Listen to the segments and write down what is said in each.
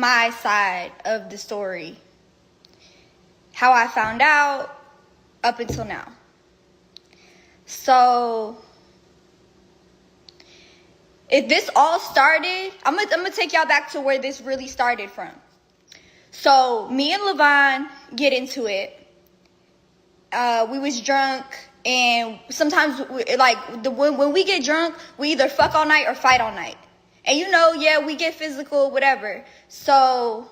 my side of the story. How I found out up until now. So, if this all started, I'm gonna take y'all back to where this really started from. So, me and LeVaughn get into it. We was drunk, and sometimes, when we get drunk, we either fuck all night or fight all night. And you know, yeah, we get physical, whatever. So,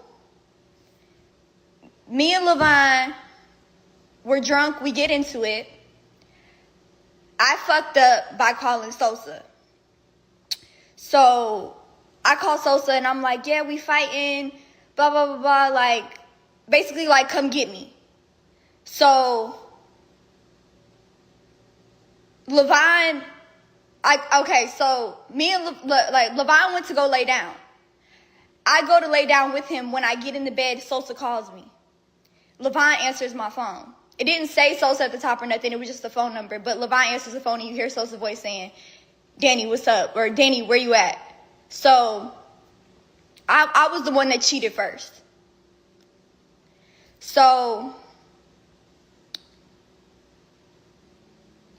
me and LeVaughn, we're drunk, we get into it. I fucked up by calling Sosa. So, I call Sosa and I'm like, yeah, we fighting, blah, blah, blah, blah, like, basically, like, come get me. So, LeVaughn, so me and LeVaughn went to go lay down. I go to lay down with him. When I get in the bed, Sosa calls me. LeVaughn answers my phone. It didn't say Sosa at the top or nothing. It was just a phone number. But LeVaughn answers the phone and you hear Sosa's voice saying, Danny, what's up? Or Danny, where you at? So I was the one that cheated first. So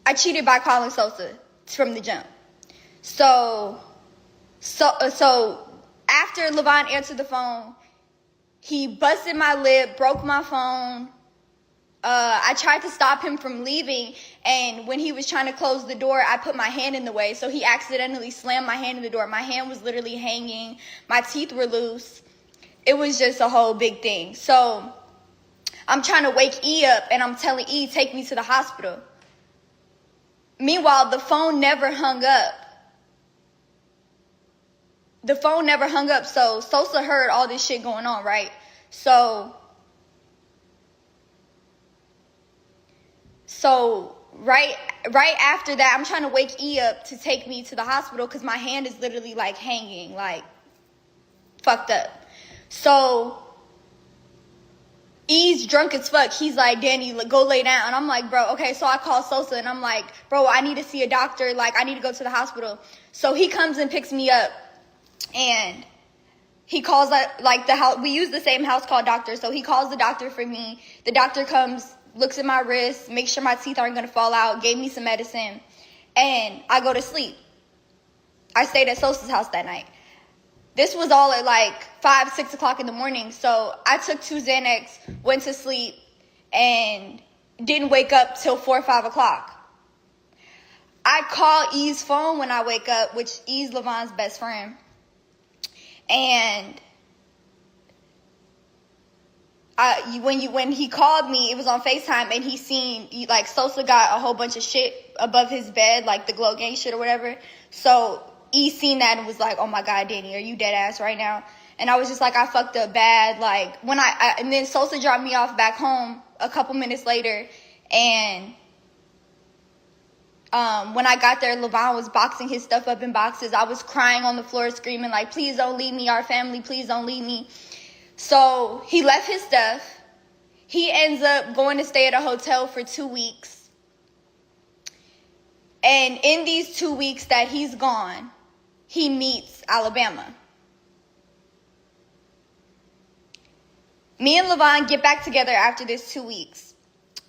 I cheated by calling Sosa from the jump. So after LeVaughn answered the phone, he busted my lip, broke my phone. I tried to stop him from leaving, and when he was trying to close the door, I put my hand in the way, so he accidentally slammed my hand in the door. My hand was literally hanging. My teeth were loose. It was just a whole big thing. So I'm trying to wake E up, and I'm telling E, take me to the hospital. Meanwhile, the phone never hung up. The phone never hung up, so Sosa heard all this shit going on, right? So right after that, I'm trying to wake E up to take me to the hospital because my hand is literally like hanging, like fucked up. So E's drunk as fuck. He's like, Danny, go lay down. And I'm like, bro, okay. So I call Sosa and I'm like, bro, I need to see a doctor. Like, I need to go to the hospital. So he comes and picks me up and he calls like the house. We use the same house call doctor. So he calls the doctor for me. The doctor comes, looks at my wrist, makes sure my teeth aren't going to fall out, gave me some medicine, and I go to sleep. I stayed at Sosa's house that night. This was all at like 5, 6 o'clock in the morning. So I took 2 Xanax, went to sleep, and didn't wake up till 4 or 5 o'clock. I call E's phone when I wake up, which E's LeVaughn's best friend. And when he called me, it was on FaceTime, and he seen, like, Sosa got a whole bunch of shit above his bed, like the glow gang shit or whatever. So E seen that and was like, oh my God, Danny, are you dead ass right now? And I was just like, I fucked up bad. Like, and then Sosa dropped me off back home a couple minutes later. And when I got there, LeVaughn was boxing his stuff up in boxes. I was crying on the floor, screaming like, please don't leave me, our family, please don't leave me. So he left his stuff. He ends up going to stay at a hotel for 2 weeks. And in these 2 weeks that he's gone, he meets Alabama. Me and LeVaughn get back together after this 2 weeks.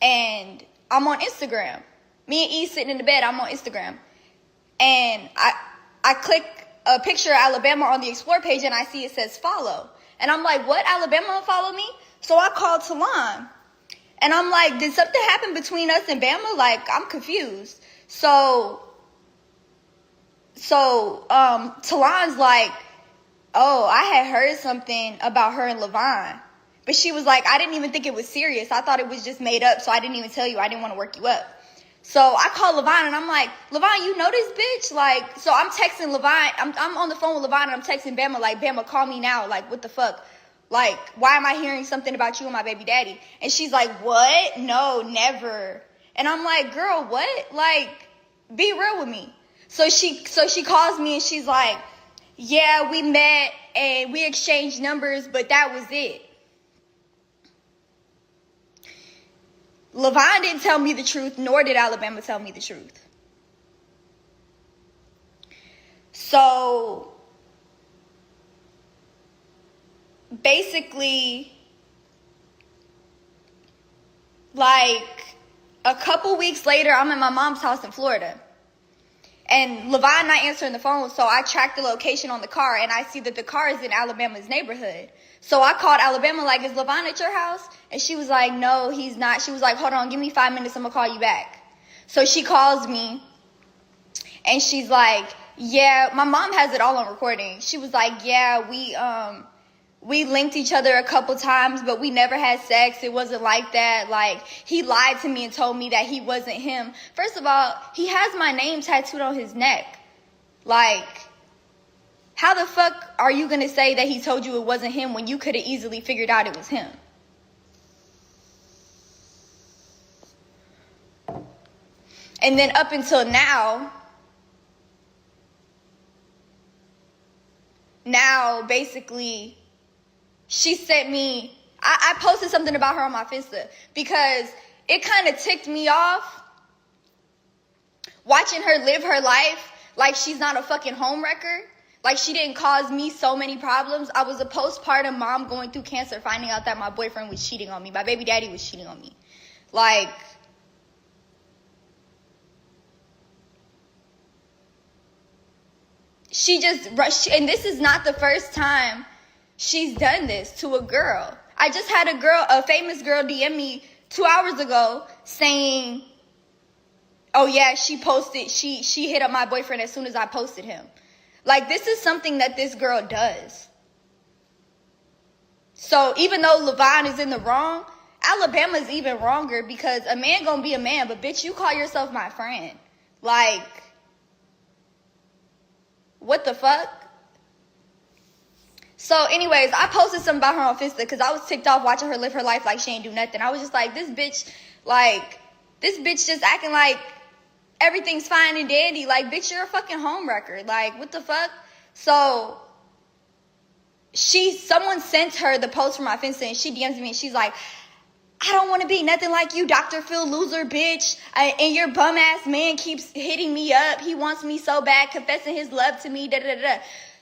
And I'm on Instagram. Me and E sitting in the bed, I'm on Instagram. And I click a picture of Alabama on the Explore page, and I see it says follow. And I'm like, what? Alabama follow me? So I called Talon. And I'm like, did something happen between us and Bama? Like, I'm confused. So Talon's like, oh, I had heard something about her and LeVaughn. But she was like, I didn't even think it was serious. I thought it was just made up, so I didn't even tell you. I didn't want to work you up. So I call LeVaughn, and I'm like, LeVaughn, you know this bitch? Like, so I'm texting LeVaughn. I'm on the phone with LeVaughn, and I'm texting Bama, like, Bama, call me now. Like, what the fuck? Like, why am I hearing something about you and my baby daddy? And she's like, what? No, never. And I'm like, girl, what? Like, be real with me. So she calls me, and she's like, yeah, we met, and we exchanged numbers, but that was it. LeVaughn didn't tell me the truth, nor did Alabama tell me the truth. So basically, like, a couple weeks later, I'm at my mom's house in Florida. And LeVaughn not answering the phone, so I tracked the location on the car, and I see that the car is in Alabama's neighborhood. So I called Alabama, like, is LeVaughn at your house? And she was like, no, he's not. She was like, hold on, give me 5 minutes, I'm gonna call you back. So she calls me, and she's like, yeah, my mom has it all on recording. She was like, yeah, we linked each other a couple times, but we never had sex. It wasn't like that. Like, he lied to me and told me that he wasn't him. First of all, he has my name tattooed on his neck. Like, how the fuck are you going to say that he told you it wasn't him when you could have easily figured out it was him? And then up until now, basically, she sent me, I posted something about her on my Finsta because it kind of ticked me off watching her live her life like she's not a fucking homewrecker. Like, she didn't cause me so many problems. I was a postpartum mom going through cancer, finding out that my boyfriend was cheating on me. My baby daddy was cheating on me. Like, she just rushed, and this is not the first time she's done this to a girl. I just had a famous girl DM me 2 hours ago saying, oh yeah, she hit up my boyfriend as soon as I posted him. Like, this is something that this girl does. So even though LeVaughn is in the wrong, Alabama's even wronger because a man gonna be a man, but bitch, you call yourself my friend. Like, what the fuck? So anyways, I posted something about her on Finsta because I was ticked off watching her live her life like she ain't do nothing. I was just like, this bitch just acting like everything's fine and dandy. Like, bitch, you're a fucking homewrecker. Like, what the fuck? So someone sent her the post from my Finsta and she DMs me and she's like, I don't want to be nothing like you, Dr. Phil loser, bitch. And your bum ass man keeps hitting me up. He wants me so bad, confessing his love to me, da da da.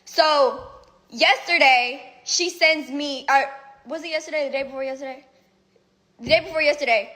So yesterday, she sends me, was it yesterday, the day before yesterday? The day before yesterday.